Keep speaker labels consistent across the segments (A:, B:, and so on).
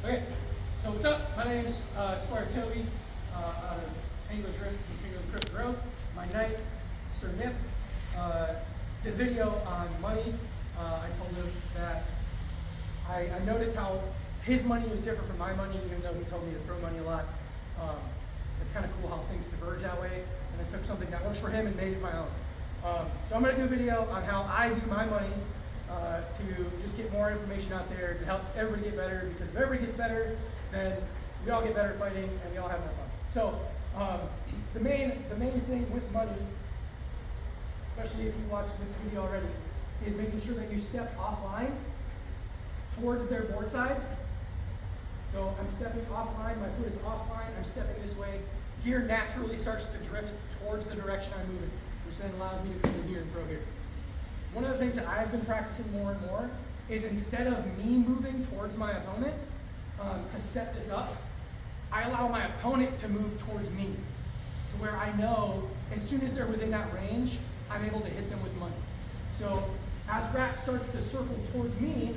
A: Okay, so what's up? My name's Squire Toby out of Angler Drift and King of the Crypt Grove. My knight, Sir Nip, did a video on money. I told him that I noticed how his money was different from my money, even though he told me to throw money a lot. It's kind of cool how things diverge that way, and I took something that works for him and made it my own. So I'm going to do a video on how I do my money to just get more information out there to help everybody get better, because if everybody gets better, then we all get better fighting and we all have more fun. So the main thing with money, especially if you watched this video already, is making sure that you step offline towards their board side. So I'm stepping offline, my foot is offline, I'm stepping this way. Gear naturally starts to drift towards the direction I'm moving, which then allows me to come in here and throw here. One of the things that I've been practicing more and more is, instead of me moving towards my opponent to set this up, I allow my opponent to move towards me, to where I know as soon as they're within that range, I'm able to hit them with money. So as Rat starts to circle towards me,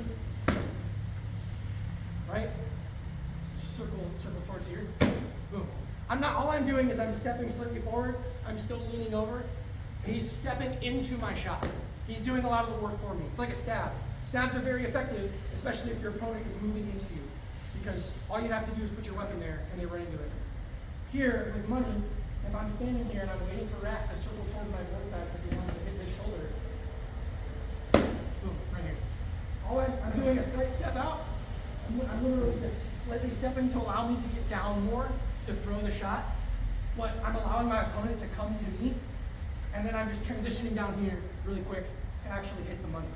A: right? Circle towards here. Boom. All I'm doing is I'm stepping slightly forward. I'm still leaning over. He's stepping into my shot. He's doing a lot of the work for me. It's like a stab. Stabs are very effective, especially if your opponent is moving into you, because all you have to do is put your weapon there and they run into it. Here, with money, if I'm standing here and I'm waiting for Rat to circle towards my board side because he wants to hit his shoulder, boom, right here. All I'm doing a slight step out. I'm literally just slightly stepping to allow me to get down more to throw the shot, but I'm allowing my opponent to come to me, and then I'm just transitioning down here really quick to actually hit the money.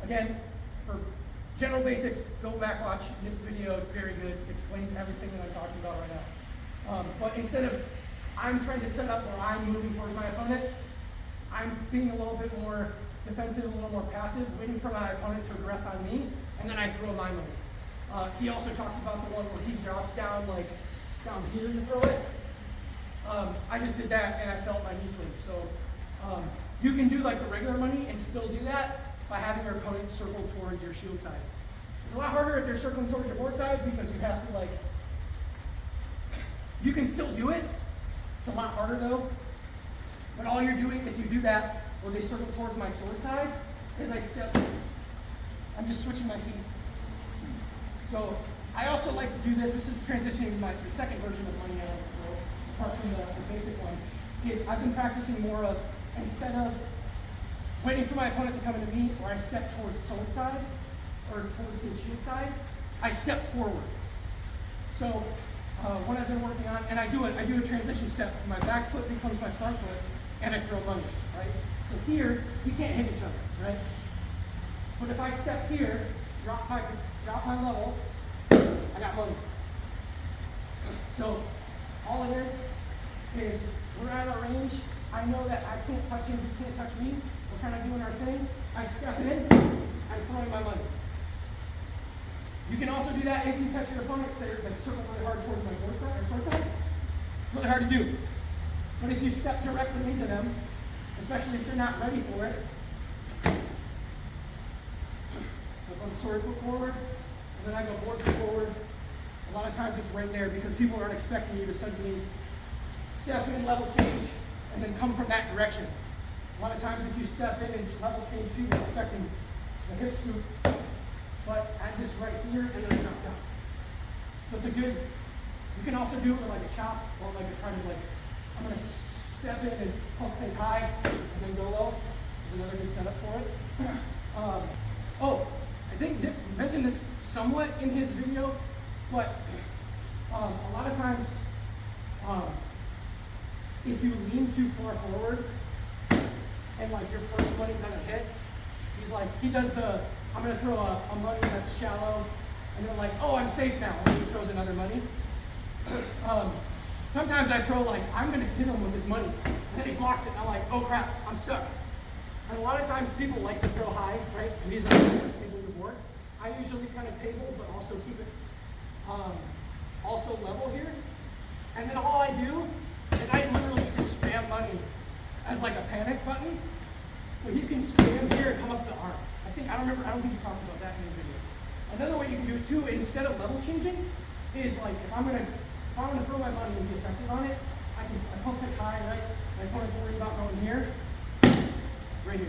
A: Again, for general basics, go back, watch Nip's video. It's very good. It explains everything that I'm talking about right now. But instead of I'm trying to set up where I'm moving towards my opponent, I'm being a little bit more defensive, a little more passive, waiting for my opponent to aggress on me, and then I throw my money. He also talks about the one where he drops down, like down here to throw it. I just did that and I felt my knee twitch. So you can do like the regular money and still do that by having your opponent circle towards your shield side. It's a lot harder if they're circling towards your board side, because you have to you can still do it. It's a lot harder though. But all you're doing, if you do that, where they circle towards my sword side, is I'm just switching my feet. So I also like to do this. This is transitioning to the second version of money I like to throw, apart from the basic one. Is I've been practicing more of, instead of waiting for my opponent to come into me, where I step towards sword side or towards his shield side, I step forward. So what I've been working on, and I do a transition step. My back foot becomes my front foot, and I throw money, right? So here, we can't hit each other, right? But if I step here, drop my level, I got money. So all it is we're at our range. I know that I can't touch him, he can't touch me. We're kind of doing our thing. I step in, I'm throwing my money. You can also do that if you touch your opponents that circle really hard towards my board side or sword side. It's really hard to do. But if you step directly into them, especially if you're not ready for it, flip on the sword foot forward, and then I go board foot forward. A lot of times it's right there because people aren't expecting you to suddenly step in, level change, and then come from that direction. A lot of times if you step in and level change, people are expecting the hip scoop, but I'm just right here and then jump down. So it's a good, you can also do it with like a chop, or like a trying to I'm going to step in and pump things high and then go low. Is another good setup for it. I think Nick mentioned this somewhat in his video, but a lot of times, if you lean too far forward and your first money doesn't hit, he does I'm going to throw a money that's shallow, and then oh, I'm safe now, and he throws another money. Sometimes I throw I'm going to hit him with his money, and then he blocks it, and I'm like, oh crap, I'm stuck. And a lot of times people like to throw high, right? So he's on the table of the board. I usually kind of table, but also keep it also level here. And then all I do is I literally just spam money as a panic button. So you can spam here and come up the arm. I don't think you talked about that in the video. Another way you can do it too, instead of level changing, is like if I want to throw my money and be effective on it, I pump it high, right? My opponent's worried about going here, right here.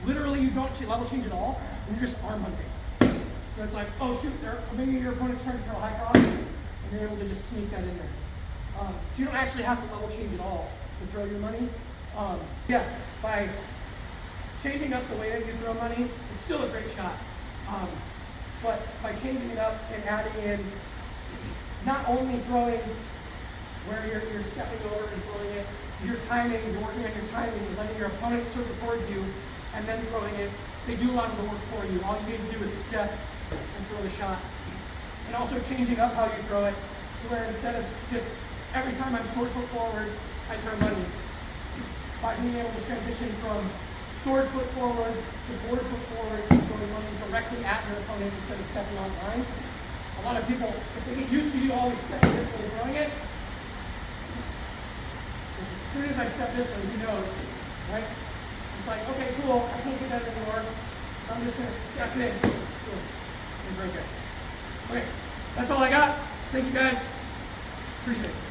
A: Literally, you don't level change at all, and you're just arm hunting. So it's like, oh shoot, maybe your opponent's trying to throw a high cross, and you're able to just sneak that in there. So you don't actually have to level change at all to throw your money. Yeah, by changing up the way that you throw money, it's still a great shot. But by changing it up and adding in not only throwing where you're stepping over and throwing it, your timing, you're working on your timing, you're letting your opponent circle towards you, and then throwing it, they do a lot of the work for you. All you need to do is step and throw the shot. And also changing up how you throw it, to where instead of just every time I'm sword foot forward, I throw money. By being able to transition from sword foot forward to board foot forward, throwing money directly at your opponent instead of stepping on line. A lot of people, if they get used to you always stepping this way and throwing it, as soon as I step this way, he knows, right? It's like, okay, cool, I can't get that anymore. I'm just going to step in. Cool. It's right there. Okay, that's all I got. Thank you guys. Appreciate it.